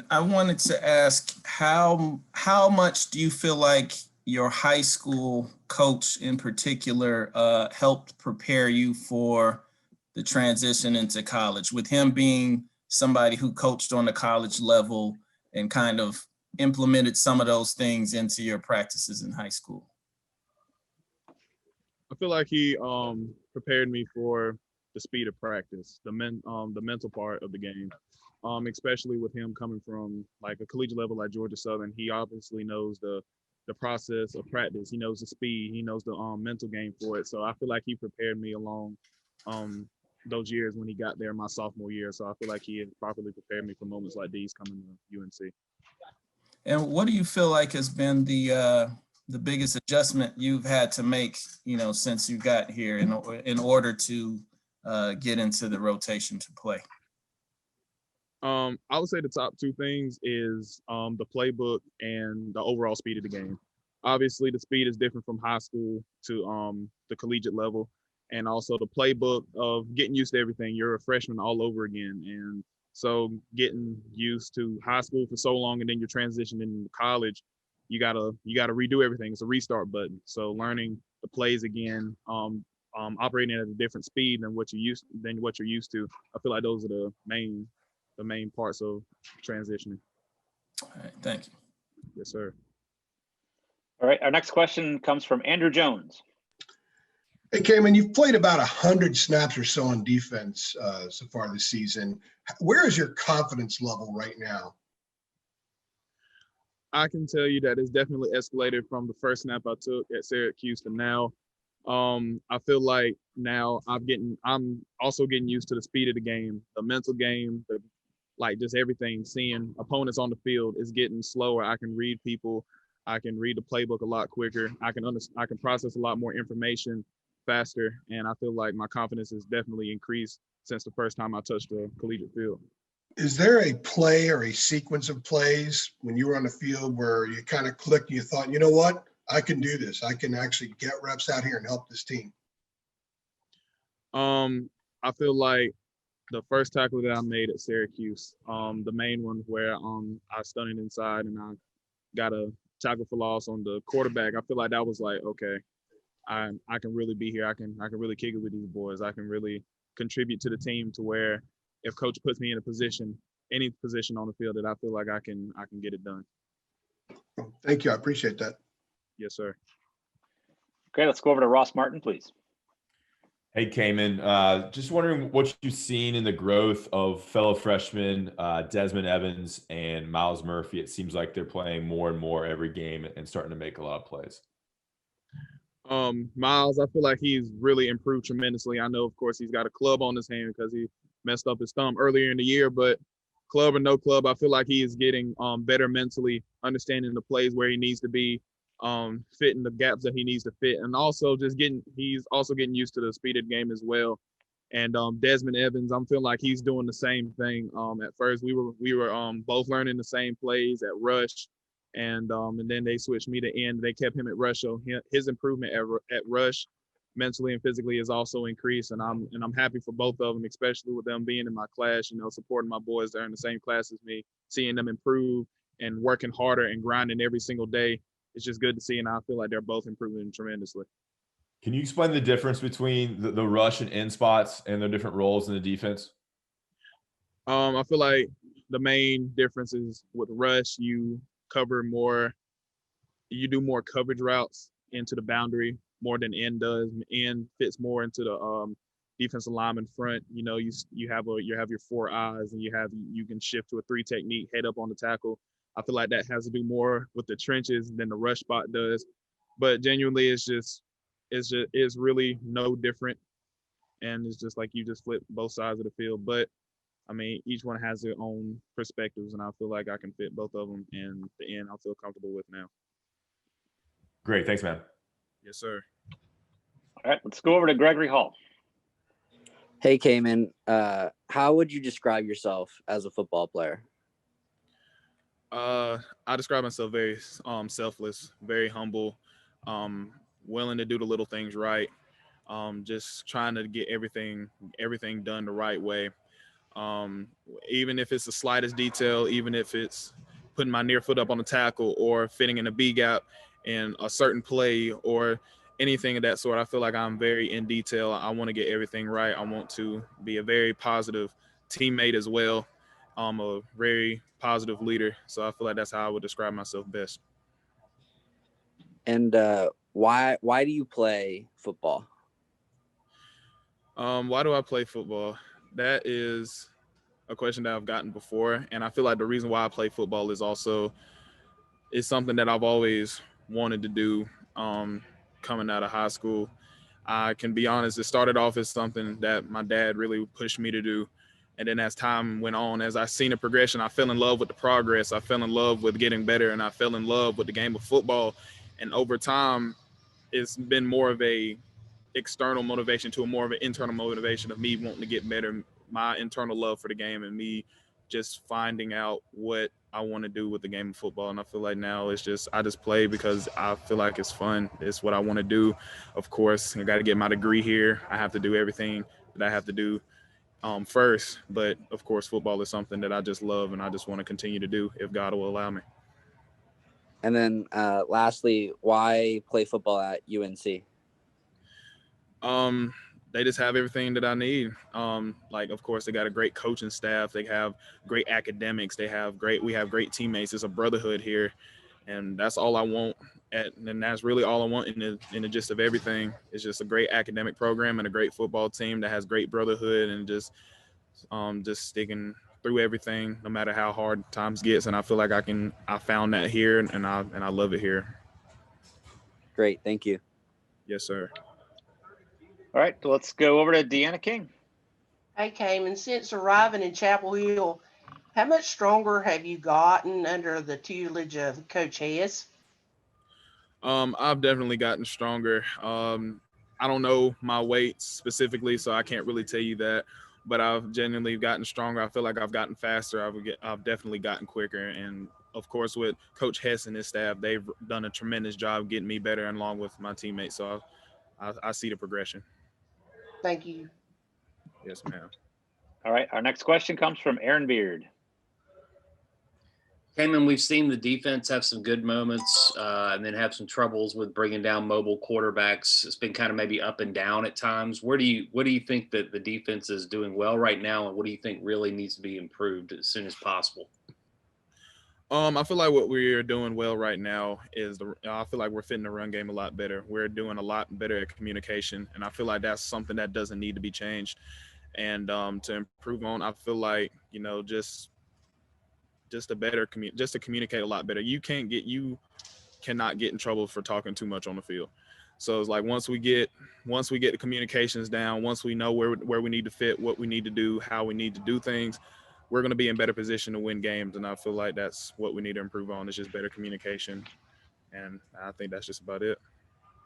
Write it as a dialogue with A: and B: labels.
A: I wanted to ask how much do you feel like your high school coach in particular helped prepare you for the transition into college, with him being somebody who coached on the college level and kind of implemented some of those things into your practices in high school?
B: I feel like he prepared me for the speed of practice, the mental part of the game. Especially with him coming from like a collegiate level like Georgia Southern, he obviously knows the process of practice. He knows the speed. He knows the mental game for it. So I feel like he prepared me along um, those years when he got there my sophomore year. So I feel like he had properly prepared me for moments like these coming to UNC.
A: And what do you feel like has been the biggest adjustment you've had to make, since you got here in order to get into the rotation to play?
B: I would say the top two things is the playbook and the overall speed of the game. Obviously, the speed is different from high school to the collegiate level, and also the playbook of getting used to everything. You're a freshman all over again, and so getting used to high school for so long, and then you're transitioning into college, you gotta redo everything. It's a restart button. So learning the plays again, operating at a different speed than what you're used to. I feel like those are the main parts of transitioning.
A: All right, thank you.
B: Yes, sir.
C: All right, our next question comes from Andrew Jones.
D: Hey, Kaimon, you've played about 100 snaps or so on defense so far this season. Where is your confidence level right now?
B: I can tell you that it's definitely escalated from the first snap I took at Syracuse to now. I feel like now I'm also getting used to the speed of the game, the mental game, just everything. Seeing opponents on the field is getting slower. I can read people. I can read the playbook a lot quicker. I can process a lot more information faster, and I feel like my confidence has definitely increased since the first time I touched the collegiate field.
D: Is there a play or a sequence of plays when you were on the field where you kind of clicked and you thought, you know what, I can do this. I can actually get reps out here and help this team?
B: I feel like the first tackle that I made at Syracuse, the main one where I stunned inside and I got a tackle for loss on the quarterback. I feel like that was like, okay, I can really be here. I can really kick it with these boys. I can really contribute to the team to where if coach puts me in a position, any position on the field, that I feel like I can get it done.
D: Thank you. I appreciate that.
B: Yes, sir.
C: Okay, let's go over to Ross Martin, please.
E: Hey, Kaimon. Just wondering what you've seen in the growth of fellow freshmen Desmond Evans and Miles Murphy. It seems like they're playing more and more every game and starting to make a lot of plays.
B: Miles, I feel like he's really improved tremendously. I know, of course, he's got a club on his hand because he messed up his thumb earlier in the year, but club or no club, I feel like he is getting better mentally, understanding the plays where he needs to be, fitting the gaps that he needs to fit, and also he's also getting used to the speed of the game as well. And Desmond Evans, I'm feeling like he's doing the same thing. At first, we were both learning the same plays at rush, and then they switched me to end. They kept him at rush, so his improvement at rush, mentally and physically, has also increased. And I'm happy for both of them, especially with them being in my class. Supporting my boys that are in the same class as me, seeing them improve and working harder and grinding every single day. It's just good to see, and I feel like they're both improving tremendously.
E: Can you explain the difference between the rush and end spots and their different roles in the defense?
B: I feel like the main difference is with rush, you do more coverage routes into the boundary more than end does. End fits more into the defensive lineman front. You have your 4 eyes, and you can shift to a 3 technique, head up on the tackle. I feel like that has to do more with the trenches than the rush spot does. But genuinely, it's really no different, and it's just like you just flip both sides of the field. But I mean, each one has their own perspectives, and I feel like I can fit both of them, and the end I feel comfortable with now.
E: Great, thanks, man.
B: Yes, sir.
C: All right, let's go over to Gregory Hall.
F: Hey, Kaimon. How would you describe yourself as a football player?
B: I describe myself very selfless, very humble, willing to do the little things right, just trying to get everything done the right way. Even if it's the slightest detail, even if it's putting my near foot up on the tackle or fitting in a B gap in a certain play or anything of that sort. I feel like I'm very in detail. I want to get everything right. I want to be a very positive teammate as well. I'm a very positive leader. So I feel like that's how I would describe myself best.
F: And why do you play football?
B: Why do I play football? That is a question that I've gotten before. And I feel like the reason why I play football is also it's something that I've always wanted to do coming out of high school. I can be honest, it started off as something that my dad really pushed me to do. And then as time went on, as I seen the progression, I fell in love with the progress. I fell in love with getting better, and I fell in love with the game of football. And over time, it's been more of a external motivation to a more of an internal motivation of me wanting to get better, my internal love for the game, and me just finding out what I want to do with the game of football. And I feel like now it's just I just play because I feel like it's fun. It's what I want to do. Of course, I got to get my degree here. I have to do everything that I have to do first. But of course, football is something that I just love and I just want to continue to do if God will allow me.
F: And then lastly, why play football at UNC?
B: They just have everything that I need. Like, of course, they got a great coaching staff. They have great academics. We have great teammates. It's a brotherhood here. And that's all I want. And that's really all I want in the gist of everything. It's just a great academic program and a great football team that has great brotherhood and just sticking through everything, no matter how hard times gets. And I feel like I found that here and I love it here.
F: Great. Thank you.
B: Yes, sir.
C: All right, let's go over to Deanna King.
G: Hey, Kaimon, since arriving in Chapel Hill, how much stronger have you gotten under the tutelage of Coach Hess?
B: I've definitely gotten stronger. I don't know my weight specifically, so I can't really tell you that. But I've genuinely gotten stronger. I feel like I've gotten faster. I've definitely gotten quicker. And of course, with Coach Hess and his staff, they've done a tremendous job getting me better, and along with my teammates. So I see the progression.
G: Thank you.
B: Yes, ma'am.
C: All right, our next question comes from Aaron Beard.
H: Kaimon, we've seen the defense have some good moments and then have some troubles with bringing down mobile quarterbacks. It's been kind of maybe up and down at times. What do you think that the defense is doing well right now, and what do you think really needs to be improved as soon as possible?
B: I feel like what we're doing well right now is I feel like we're fitting the run game a lot better. We're doing a lot better at communication, and I feel like that's something that doesn't need to be changed. And to improve on, I feel like just to communicate a lot better. You cannot get in trouble for talking too much on the field. So it's like once we get the communications down, once we know where we need to fit, what we need to do, how we need to do things, we're going to be in better position to win games. And I feel like that's what we need to improve on is just better communication. And I think that's just about it.